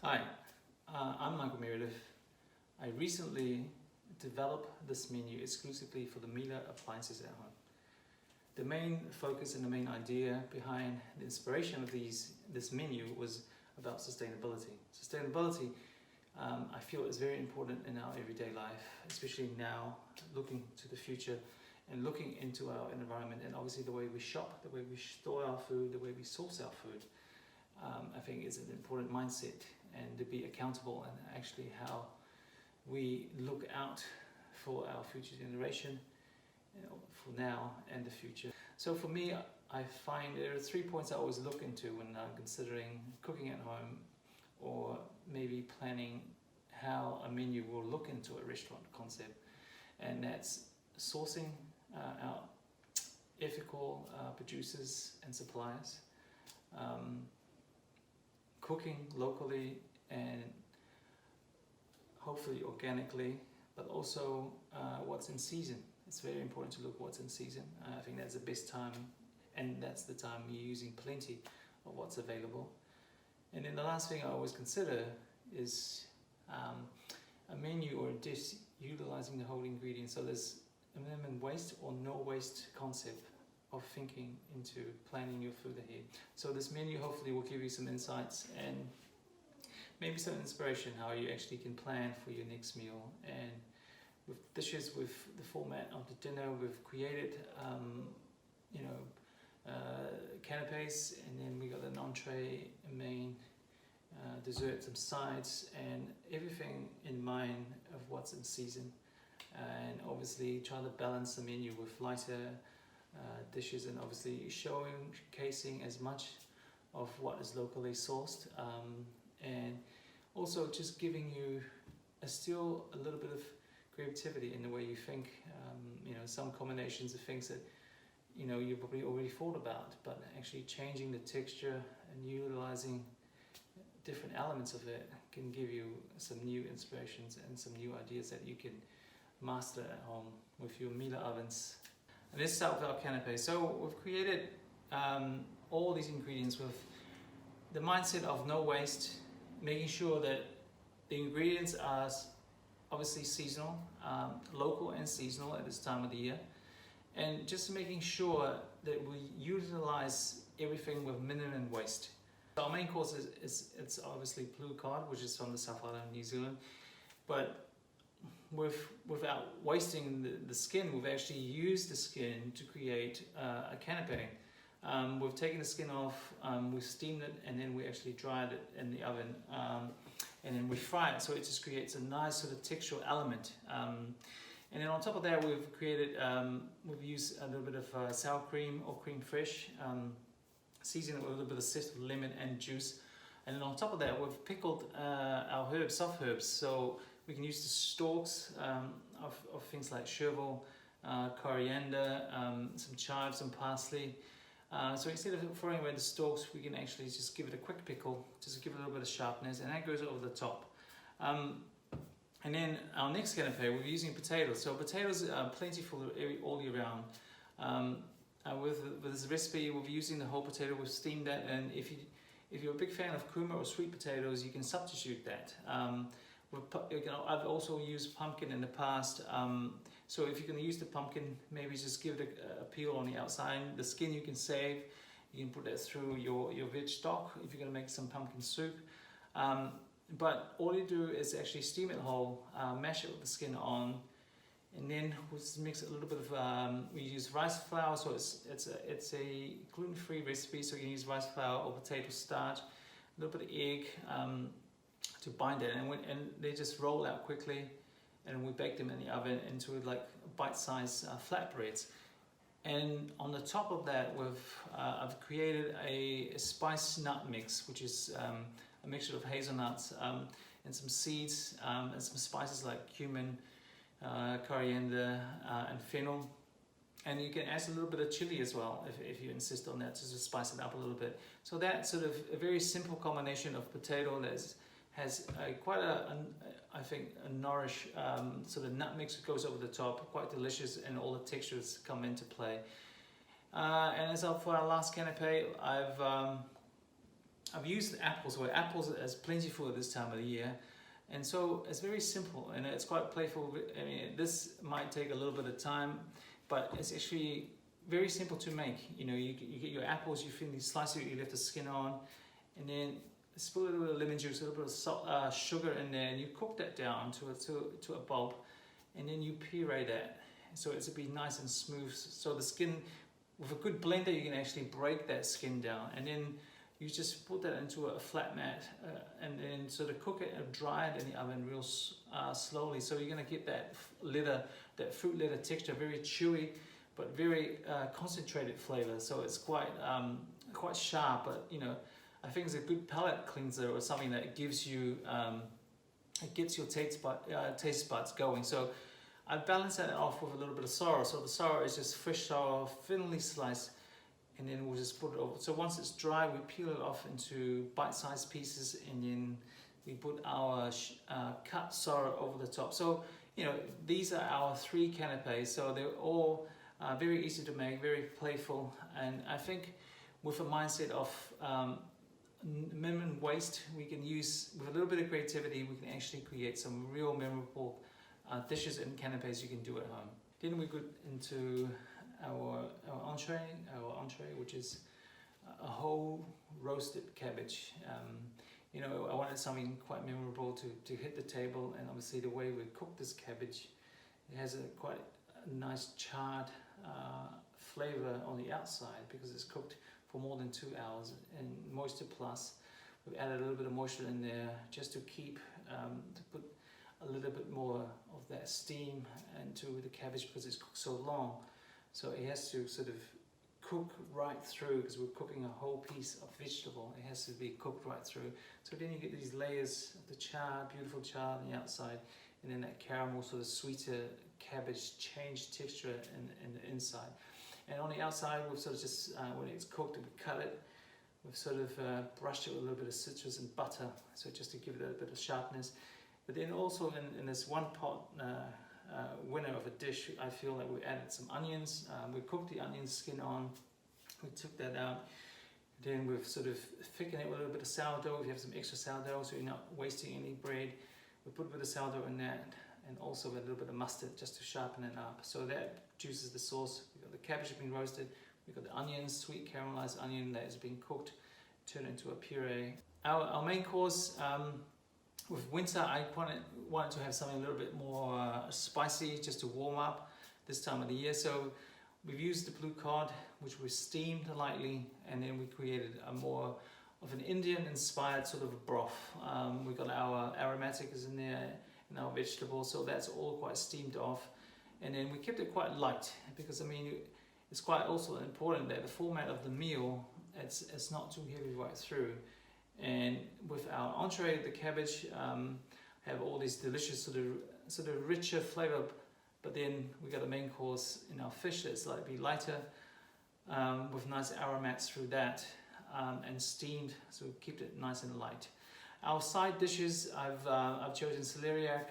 Hi, I'm Michael Meredith. I recently developed this menu exclusively for the Miele appliances at home. The main focus and the main idea behind the inspiration of this menu was about sustainability. Sustainability, I feel, is very important in our everyday life, especially now, looking to the future and looking into our environment and obviously the way we shop, the way we store our food, the way we source our food. I think is an important mindset, and to be accountable and actually how we look out for our future generation, for now and the future. So for me, I find there are 3 points I always look into when I'm considering cooking at home or maybe planning how a menu will look into a restaurant concept, and that's sourcing our ethical producers and suppliers, cooking locally and hopefully organically, but also what's in season. It's very important to look what's in season. I think that's the best time, and that's the time you're using plenty of what's available. And then the last thing I always consider is a menu or a dish utilizing the whole ingredients. So there's a minimum waste or no waste concept of thinking into planning your food ahead. So this menu hopefully will give you some insights and maybe some inspiration how you actually can plan for your next meal. And with dishes with the format of the dinner, we've created canapes, and then we got an entree, a main, dessert, some sides, and everything in mind of what's in season. And obviously try to balance the menu with lighter dishes, and obviously showcasing as much of what is locally sourced, and also just giving you still a little bit of creativity in the way you think. Some combinations of things that you probably already thought about, but actually changing the texture and utilizing different elements of it can give you some new inspirations and some new ideas that you can master at home with your Miele ovens. And let's start with our canapé. So we've created all these ingredients with the mindset of no waste, making sure that the ingredients are obviously seasonal, local and seasonal at this time of the year, and just making sure that we utilize everything with minimum waste. So our main course is it's obviously blue cod, which is from the South Island of New Zealand, but without wasting the skin, we've actually used the skin to create a canapé. We've taken the skin off, we've steamed it, and then we actually dried it in the oven, and then we fry it, so it just creates a nice sort of textural element. And then on top of that, we've created, we've used a little bit of sour cream or cream fresh, seasoned it with a little bit of zest of lemon and juice. And then on top of that, we've pickled our herbs, soft herbs, so we can use the stalks of things like chervil, coriander, some chives, some parsley. So instead of throwing away the stalks, we can actually just give it a quick pickle, just give it a little bit of sharpness, and that goes over the top. And then our next canapé, we're using potatoes. So potatoes are plentiful all year round. With this recipe, we're using the whole potato. We've steamed that, and if you're a big fan of kuma or sweet potatoes, you can substitute that. I've also used pumpkin in the past, so if you're going to use the pumpkin, maybe just give it a peel on the outside. The skin you can save, you can put that through your veg stock if you're going to make some pumpkin soup. But all you do is actually steam it whole, mash it with the skin on, and then we'll just mix a little bit of, we use rice flour, so it's a gluten-free recipe, so you can use rice flour or potato starch, a little bit of egg, to bind it, and they just roll out quickly, and we bake them in the oven into like bite-sized flatbreads. And on the top of that, I've created a spice nut mix, which is a mixture of hazelnuts and some seeds and some spices like cumin, coriander, and fennel. And you can add a little bit of chili as well if you insist on that, just to spice it up a little bit. So that's sort of a very simple combination of potato that has quite I think a nourish sort of nut mix that goes over the top, quite delicious, and all the textures come into play. And for our last canapé, I've I've used apples, where apples is plentiful at this time of the year, and so it's very simple and it's quite playful. I mean, this might take a little bit of time, but it's actually very simple to make. You know, you get your apples, you finely slice it, you left the skin on, and then spill a little bit of lemon juice, a little bit of salt, sugar in there, and you cook that down to a bulb, and then you puree that so it's a bit nice and smooth. So the skin, with a good blender, you can actually break that skin down, and then you just put that into a flat mat, and then sort of cook it and dry it in the oven real slowly. So you're going to get that leather, that fruit leather texture, very chewy, but very concentrated flavor. So it's quite sharp, but you know, I think it's a good palate cleanser, or something that gives you, it gets your taste buds going. So I balance that off with a little bit of sorrel. So the sorrel is just fresh sorrel, thinly sliced, and then we'll just put it over. So once it's dry, we peel it off into bite-sized pieces, and then we put our cut sorrel over the top. So, you know, these are our 3 canapes. So they're all very easy to make, very playful, and I think with a mindset of minimum waste, we can use, with a little bit of creativity, we can actually create some real memorable dishes and canapes you can do at home. Then we go into our entree, which is a whole roasted cabbage. You know, I wanted something quite memorable to hit the table, and obviously the way we cook this cabbage, it has quite a nice charred flavor on the outside because it's cooked for more than 2 hours and moisture plus. We've added a little bit of moisture in there just to keep, to put a little bit more of that steam into the cabbage because it's cooked so long. So it has to sort of cook right through, because we're cooking a whole piece of vegetable. It has to be cooked right through. So then you get these layers of the char, beautiful char on the outside, and then that caramel sort of sweeter cabbage change texture in the inside. And on the outside, we've sort of just, when it's cooked and we cut it, we've sort of brushed it with a little bit of citrus and butter, so just to give it a bit of sharpness. But then also in this one pot winner of a dish, I feel like we added some onions. We cooked the onion skin on, we took that out. Then we've sort of thickened it with a little bit of sourdough. If you have some extra sourdough, so you're not wasting any bread, we put a bit of sourdough in that, and also a little bit of mustard just to sharpen it up. So that juices the sauce. We've got the cabbage being roasted, we've got the onions, sweet caramelized onion that has been cooked, turned into a puree. Our main course, with winter, I wanted to have something a little bit more spicy, just to warm up this time of the year. So we've used the blue cod, which we steamed lightly, and then we created a more of an Indian-inspired sort of a broth. We've got our aromatics in there and our vegetables, so that's all quite steamed off. And then we kept it quite light, because I mean, it's quite also important that the format of the meal, it's not too heavy right through. And with our entree, the cabbage, have all these delicious sort of richer flavor, but then we got the main course in our fish that's slightly lighter, with nice aromats through that, and steamed, so we kept it nice and light. Our side dishes, I've chosen celeriac,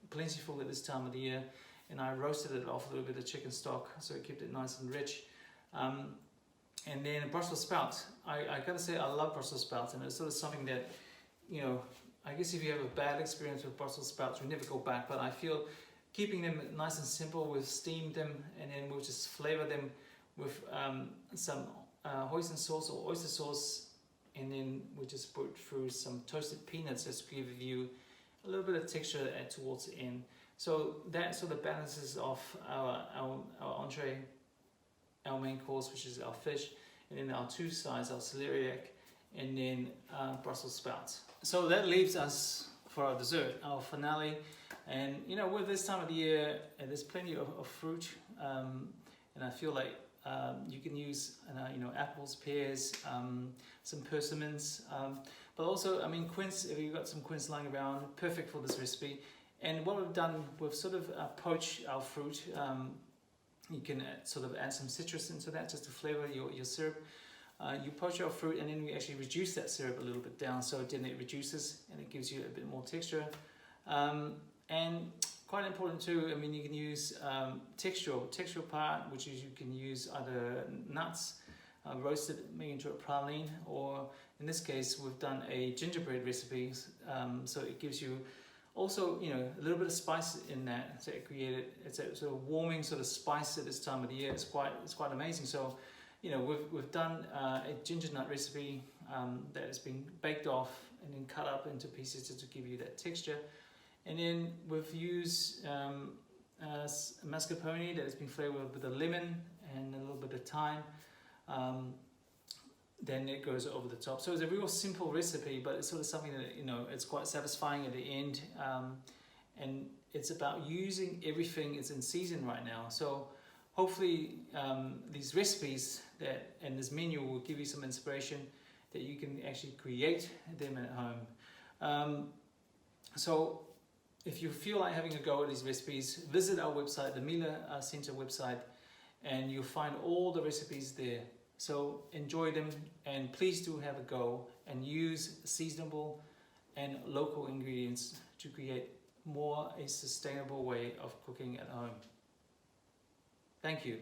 plentiful at this time of the year, and I roasted it off a little bit of chicken stock, so it kept it nice and rich. And then Brussels sprouts. I gotta say, I love Brussels sprouts, and it's sort of something that, you know, I guess if you have a bad experience with Brussels sprouts, we never go back, but I feel keeping them nice and simple, we've steamed them, and then we'll just flavor them with some hoisin sauce or oyster sauce, and then we just put through some toasted peanuts just to give you a little bit of texture towards the end. So that sort of balances off our entree, our main course, which is our fish, and then our 2 sides, our celeriac, and then Brussels sprouts. So that leaves us for our dessert, our finale. And you know, with this time of the year, there's plenty of fruit, and I feel like you can use you know, apples, pears, some persimmons, but also, I mean, quince. If you've got some quince lying around, perfect for this recipe. And what we've done, we've sort of poached our fruit. You can sort of add some citrus into that just to flavor your syrup. You poach our fruit, and then we actually reduce that syrup a little bit down, so then it reduces and it gives you a bit more texture. And quite important too, I mean, you can use textural part, which is you can use either nuts, roast it, make into a praline, or in this case we've done a gingerbread recipe. So it gives you also, you know, a little bit of spice in that. So it's a sort of warming sort of spice at this time of the year. It's quite amazing. So, you know, we've done a ginger nut recipe that has been baked off and then cut up into pieces to give you that texture. And then we've used mascarpone that has been flavored with a lemon and a little bit of thyme. Then it goes over the top. So it's a real simple recipe, but it's sort of something that, you know, it's quite satisfying at the end. And it's about using everything that's in season right now. So hopefully these recipes and this menu will give you some inspiration that you can actually create them at home. So if you feel like having a go at these recipes, visit our website, the Miele Center website, and you'll find all the recipes there. So enjoy them, and please do have a go and use seasonable and local ingredients to create a sustainable way of cooking at home. Thank you.